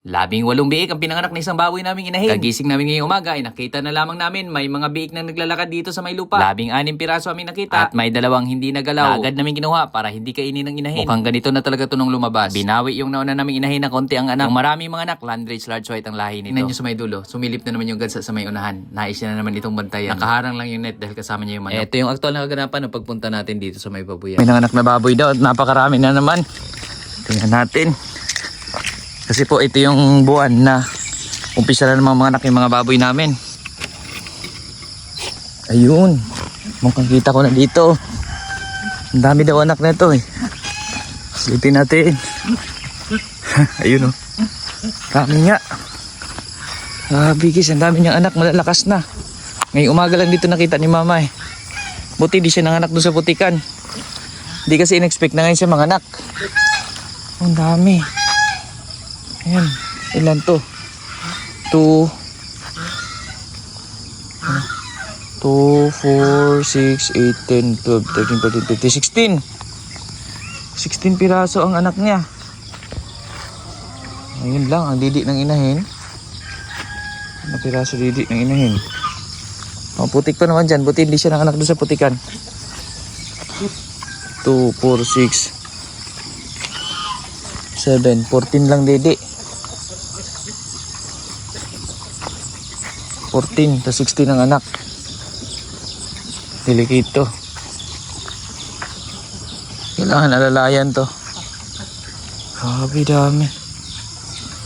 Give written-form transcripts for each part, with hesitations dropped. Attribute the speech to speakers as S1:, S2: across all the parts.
S1: 8 biik ang pinanganak ng isang baboy naming inahin. Kagising namin ngayong umaga ay nakita na lamang namin may mga biik na naglalakad dito sa may lupa. 6 piraso aming nakita at may 2 hindi nagalaw. Agad namin kinuha para hindi kainin ng inahin. Mukhang ganito na talaga to nung lumabas. Binawi yung nauna naming inahin na konti ang anak. Yung maraming mga anak, Landrace large white ang lahi nito. Tingnan nyo sa may dulo, sumilip na naman yung gansa sa may unahan. Nais na naman itong bantayan. Nakaharang lang yung net dahil kasama niya yung manok. Ito yung aktual na kaganapan ng pagpunta natin dito sa may baboyan. May nanganak na baboy daw at napakarami na naman. Tingnan natin. Kasi po ito yung buwan na umpisa na namang mga anak yung mga baboy namin. Ayun. Mukhang kita ko na dito. Ang dami daw anak na ito eh. Silipin natin. Ayun oh. Dami nga. Bigis, ang dami niyang anak. Malalakas na. Ngayong umaga lang dito nakita ni mama eh. Buti di siya nanganak doon sa putikan. Hindi kasi in-expect na ngayon siya manganak. Ang dami. Ayan, ilan to? 2, 4, 6, 8, 10, 12, 13, 14, 15, 16 piraso ang anak niya. Ayun lang, ang didi ng inahin. Ano piraso didi ng inahin? Putik pa naman dyan, buti hindi siya nanganak doon sa putikan. 2, 4, 6, 7, 14 lang didi. 14 to 16 ang anak. Delicate to. Kailangan alalayan to. Grabe dami.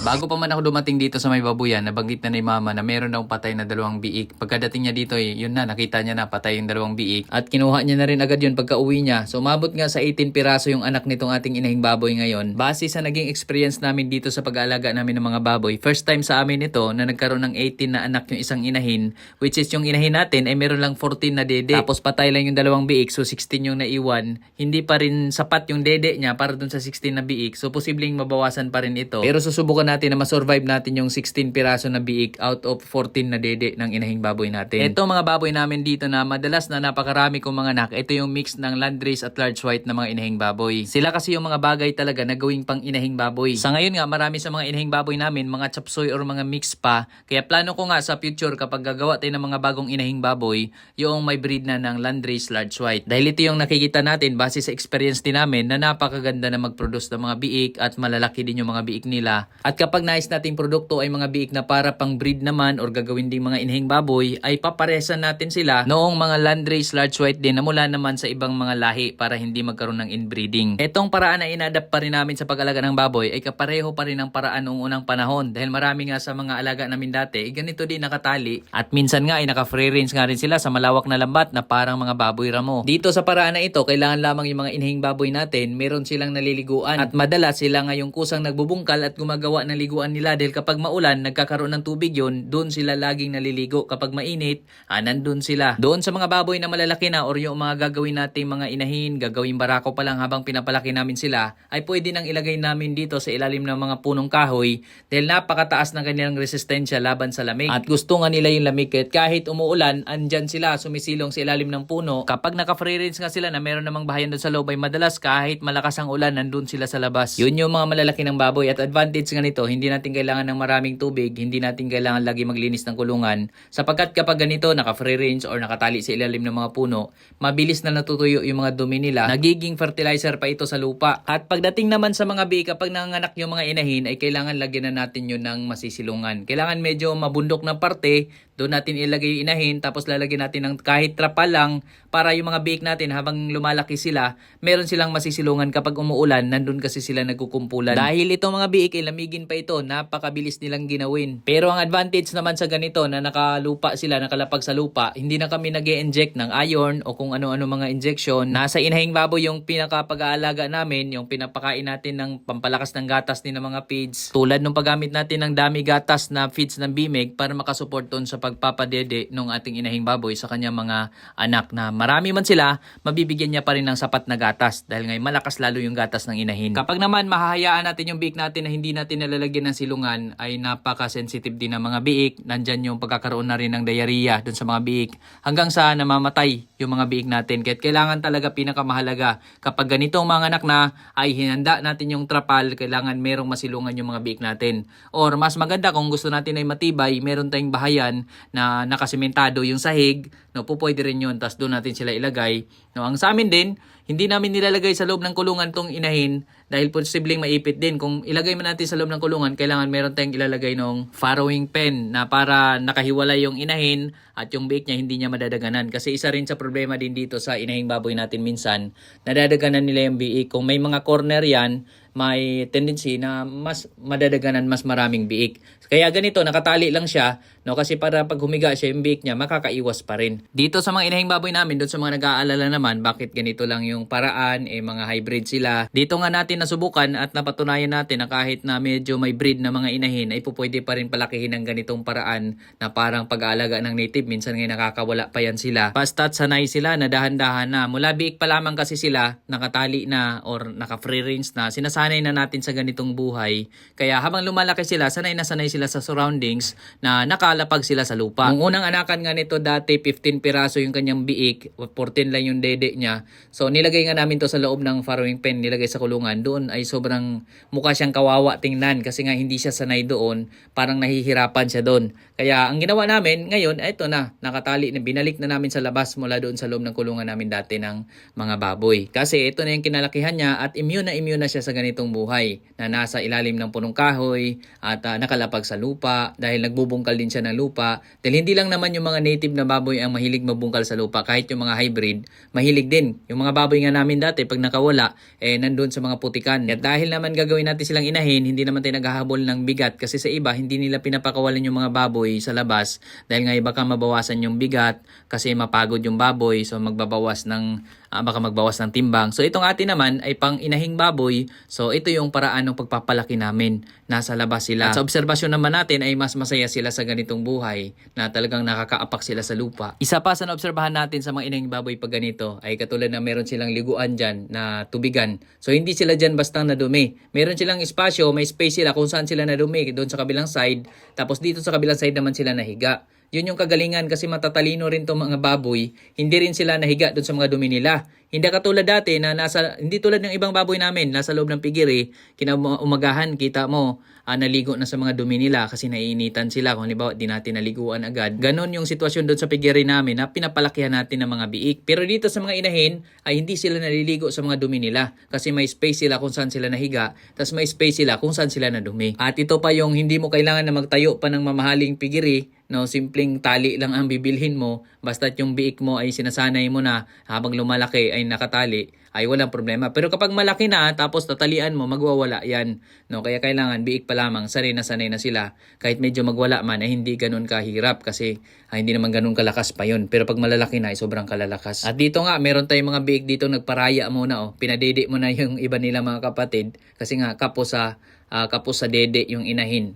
S1: Bago pa man ako dumating dito sa may babuyan, nabanggit na ni mama na meron daw patay na 2 biik. Pagkadating niya dito yun na, nakita niya na patay yung 2 biik. At kinuha niya na rin agad yun pagka uwi niya. So umabot nga sa 18 piraso yung anak nitong ating inahing baboy ngayon. Base sa naging experience namin dito sa pag-aalaga namin ng mga baboy, first time sa amin ito na nagkaroon ng 18 na anak yung isang inahin. Which is yung inahin natin ay meron lang 14 na dede. Tapos patay lang yung 2 biik, so 16 yung naiwan. Hindi pa rin sapat yung dede niya para dun sa 16 na biik. So posibleng mabawasan pa rin ito. Pero susubukan natin na masurvive natin yung 16 piraso na biik out of 14 na dede ng inahing baboy natin. Ito mga baboy namin dito na madalas na napakarami kong mga anak, ito yung mix ng Landrace at large white na mga inahing baboy. Sila kasi yung mga bagay talaga na gawing pang inahing baboy. Sa ngayon nga marami sa mga inahing baboy namin mga chapsoy or mga mix pa, kaya plano ko nga sa future kapag gagawa tayo ng mga bagong inahing baboy, yung may breed na ng Landrace large white. Dahil ito yung nakikita natin base sa experience din namin na napakaganda na mag-produce ng mga biik at malalaki din yung mga biik nila. At kapag nais nating produkto ay mga biik na para pang breed naman or gagawin ding mga inahing baboy, ay paparesan natin sila noong mga Landrace large white din na mula naman sa ibang mga lahi para hindi magkaroon ng inbreeding. Etong paraan na inadapt pa rin namin sa pag-alaga ng baboy ay kapareho pa rin ng paraan noong unang panahon dahil marami nga sa mga alaga namin dati ganito din nakatali at minsan nga ay naka-free range nga rin sila sa malawak na lambat na parang mga baboy ramo. Dito sa paraan na ito, kailangan lamang yung mga inahing baboy natin meron silang naliliguan at madalas sila nga yung kusang nagbubungkal at gumagawa ng liguan nila dahil kapag maulan, nagkakaroon ng tubig yun, doon sila laging naliligo. Kapag mainit, nandun sila. Doon sa mga baboy na malalaki na or yung mga gagawin nating mga inahin, gagawin barako pa lang habang pinapalaki namin sila, ay pwede nang ilagay namin dito sa ilalim ng mga punong kahoy dahil napakataas ng kanilang resistensya laban sa lamig. At gusto nga nila yung lamig kahit umuulan, andyan sila sumisilong sa ilalim ng puno. Kapag naka-free range nga sila na meron namang bahayan doon sa loob ay madalas kahit malakas ang ulan, nandun sila sa labas. Yun yung mga malalaki ng baboy at advantage nga nito, hindi natin kailangan ng maraming tubig, hindi natin kailangan lagi maglinis ng kulungan sapagkat kapag ganito naka-free range or nakatali sa ilalim ng mga puno, mabilis na natutuyo yung mga dumi nila, nagiging fertilizer pa ito sa lupa. At pagdating naman sa mga biik, kapag nanganak yung mga inahin ay kailangan lagyan na natin yun ng masisilungan. Kailangan medyo mabundok na parte, doon natin ilagay yung inahin tapos lalagyan natin ng kahit trapal lang para yung mga biik natin habang lumalaki sila, meron silang masisilungan kapag umuulan, nandun kasi sila nagkukumpulan. Dahil itong mga biik ay lamigin pa ito, napakabilis nilang ginawin. Pero ang advantage naman sa ganito na nakalupa sila, nakalapag sa lupa, hindi na kami nag-e-inject ng iron o kung ano-ano mga injection. Nasa inahing baboy yung pinakapag-aalaga namin, yung pinapakain natin ng pampalakas ng gatas din ng mga feeds. Tulad nung paggamit natin ng dami gatas na feeds ng Bimeg para makasupport doon sa pagpapadede ng ating inahing baboy sa kanyang mga anak na marami man sila, mabibigyan niya pa rin ng sapat na gatas dahil ngayon malakas lalo yung gatas ng inahin. Kapag naman mahahayaan natin yung biik natin na hindi natin nalalagyan ng silungan, ay napaka-sensitive din ng mga biik. Nandyan yung pagkakaroon na rin ng diarrhea dun sa mga biik hanggang sa namamatay yung mga biik natin. Kaya kailangan talaga pinakamahalaga kapag ganitong mga anak na ay hinanda natin yung trapal, kailangan merong masilungan yung mga biik natin. Or mas maganda kung gusto natin ay matibay, meron tayong bahayan na nakasementado yung sahig, no, pwede rin yun, tapos doon natin sila ilagay. No, ang sa amin din, hindi namin nilalagay sa loob ng kulungan tong inahin dahil posibleng maipit din. Kung ilagay man natin sa loob ng kulungan, kailangan meron tayong ilalagay ng farrowing pen na para nakahiwalay yung inahin at yung biik niya hindi niya madadaganan. Kasi isa rin sa problema din dito sa inahing baboy natin minsan, nadadaganan nila yung biik. Kung may mga corner yan, may tendency na mas madadaganan mas maraming biik. Kaya ganito, nakatali lang siya, no, kasi para pag humiga siya yung biik niya, makakaiwas pa rin. Dito sa mga inahing baboy namin, doon sa mga nag-aalala naman, bakit ganito lang yung paraan, mga hybrid sila. Dito nga natin nasubukan at napatunayan natin na kahit na medyo may breed na mga inahin, ay pwede pa rin palakihin ng ganitong paraan na parang pag-aalaga ng native. Minsan ngayon nakakawala pa yan sila. Basta't sanay sila na dahan-dahan na. Mula biik pa lamang kasi sila, nakatali na or naka-free range na, sinasanay na natin sa ganitong buhay. Kaya habang lumalaki sila, sanay na sanay sila sa surroundings na nakalapag sila sa lupa. Ang unang anakan nga nito dati, 15 piraso yung kanyang biik, 14 lang yung dede niya. So nilagay nga namin to sa loob ng farrowing pen, nilagay sa kulungan. Doon ay sobrang mukha siyang kawawa tingnan kasi nga hindi siya sanay doon, parang nahihirapan siya doon. Kaya ang ginawa namin ngayon, ito na, nakatali na, binalik na namin sa labas mula doon sa loob ng kulungan namin dati ng mga baboy. Kasi ito na yung kinalakihan niya at immune na siya sa ganitong buhay na nasa ilalim ng punong kahoy at nakalapag sa lupa dahil nagbubungkal din siya ng lupa. Dahil hindi lang naman yung mga native na baboy ang mahilig mabungkal sa lupa, kahit yung mga hybrid mahilig din. Yung mga baboy nga namin dati pag nakawala nandun sa mga putikan. At dahil naman gagawin natin silang inahin, hindi naman tayo naghahabol ng bigat kasi sa iba hindi nila pinapakawalan yung mga baboy sa labas dahil nga baka mabawasan yung bigat kasi mapagod yung baboy, so magbabawas ng baka magbawas ng timbang. So itong atin naman ay pang inahing baboy. So ito yung paraan ng pagpapalaki namin. Nasa labas sila. At sa obserbasyon naman natin ay mas masaya sila sa ganitong buhay na talagang nakakaapak sila sa lupa. Isa pa sa naobserbahan natin sa mga inahing baboy pag ganito ay katulad na meron silang liguan dyan na tubigan. So hindi sila dyan basta nadumi. Meron silang espasyo, may space sila kung saan sila nadumi. Doon sa kabilang side. Tapos dito sa kabilang side naman sila nahiga. Yun yung kagalingan kasi matatalino rin itong mga baboy. Hindi rin sila nahiga doon sa mga dumi nila. Hindi katulad dati na hindi tulad ng ibang baboy namin, nasa loob ng pigiri, kinaumagahan, kita mo, naligo na sa mga dumi nila kasi naiinitan sila. Kung halimbawa, di natin naliguan agad. Ganon yung sitwasyon doon sa pigiri namin na pinapalakihan natin ng mga biik. Pero dito sa mga inahin, ay hindi sila naliligo sa mga dumi nila kasi may space sila kung saan sila nahiga, tapos may space sila kung saan sila nadumi. At ito pa yung hindi mo kailangan na magtayo pa ng mamahaling pigiri, no, simpleng tali lang ang bibilhin mo, basta't yung biik mo ay sinasanay mo na habang lumalaki ay nakatali, ay walang problema. Pero kapag malaki na tapos tatalian mo, magwawala yan. No, kaya kailangan biik pa lamang, sanay na sila. Kahit medyo magwala man ay hindi ganun kahirap kasi hindi naman ganun kalakas pa yun. Pero pag malalaki na ay sobrang kalalakas. At dito nga, meron tayong mga biik dito nagparaya muna. Pinadede mo na yung iba nila mga kapatid kasi nga kapos sa dede yung inahin.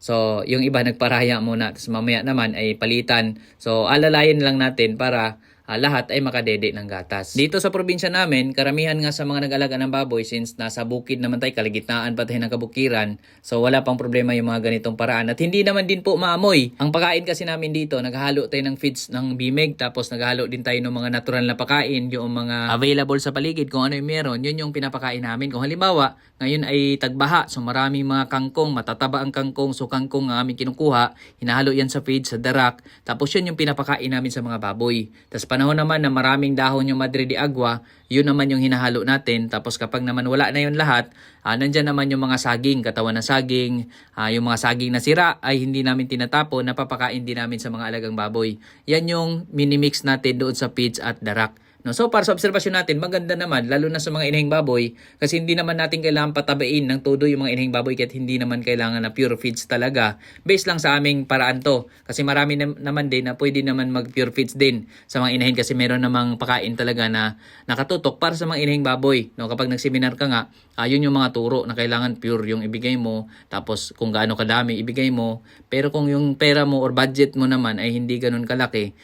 S1: So, yung iba nagparaya muna, tapos mamaya naman ay palitan. So, alalayan lang natin para lahat ay makadede ng gatas. Dito sa probinsya namin, karamihan nga sa mga nag-alaga ng baboy, since nasa bukid naman tayo, kalagitnaan pa tayo ng kabukiran, so wala pang problema yung mga ganitong paraan. At hindi naman din po maamoy. Ang pagkain kasi namin dito, naghahalo tayo ng feeds ng bimeg, tapos naghahalo din tayo ng mga natural na pagkain, yung mga available sa paligid, kung ano yung meron, yun yung pinapakain namin. Kung halimbawa, ngayon ay tagbaha, so maraming mga kangkong, matataba ang kangkong, so kangkong ang aming kinukuha, hinahalo yan sa feeds, sa darak, tapos yun yung pinapakain namin sa mga baboy. Tapos panahon naman na maraming dahon yung Madre de Agua, yun naman yung hinahalo natin. Tapos kapag naman wala na yun lahat, nandyan naman yung mga saging, katawan ng saging, yung mga saging na sira ay hindi namin tinatapon, napapakain din namin sa mga alagang baboy. Yan yung minimix natin doon sa feeds at darak. No, so para sa obserbasyon natin, maganda naman lalo na sa mga inahing baboy kasi hindi naman natin kailangan patabain ng todo yung mga inahing baboy kahit hindi naman kailangan na pure feeds talaga. Based lang sa aming paraan to. Kasi marami naman din na pwede naman mag pure feeds din sa mga inahin kasi meron namang pakain talaga na nakatutok para sa mga inahing baboy. No, kapag nagseminar ka nga, yun yung mga turo na kailangan pure yung ibigay mo, tapos kung gaano kadami ibigay mo. Pero kung yung pera mo or budget mo naman ay hindi ganun kalaki,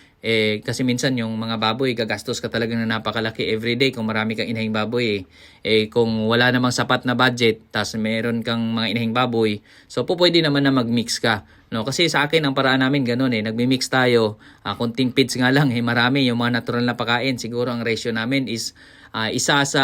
S1: kasi minsan yung mga baboy gagastos ka talaga na napakalaki everyday kung marami kang inahing baboy kung wala namang sapat na budget tas meron kang mga inahing baboy, so pwede naman na mag-mix ka. No, kasi sa akin ang paraan namin ganun nagmi-mix tayo, konting feeds nga lang marami yung mga natural na pagkain. Siguro ang ratio namin is isa sa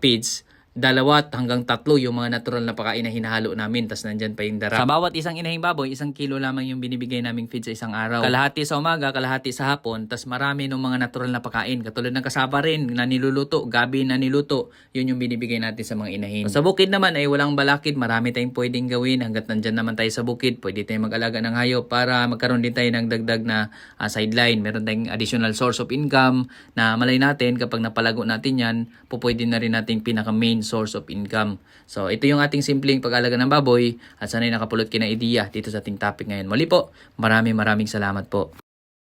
S1: feeds, 2 hanggang 3 yung mga natural na pagkain na hinahalo namin, tas nandyan pa yung darap. Sa bawat isang inahing baboy, 1 kilo lamang yung binibigay naming feed sa isang araw. Kalahati sa umaga, kalahati sa hapon, tas marami ng mga natural na pagkain. Katulad ng kasaba rin na niluluto, gabi na niluto, yun yung binibigay natin sa mga inahin. Sa bukid naman ay walang balakid, marami tayong pwedeng gawin. Hanggat nandyan naman tayo sa bukid, pwede tayong mag-alaga ng hayop para magkaroon din tayo ng dagdag na sideline. Meron tayong additional source of income na malay natin kapag napalago natin yan, pwede na rin nating pinaka-main source of income. So ito yung ating simpleng pag-alaga ng baboy at sana'y nakapulot kayo ng ideya dito sa ating topic ngayon. Muli po, maraming salamat po.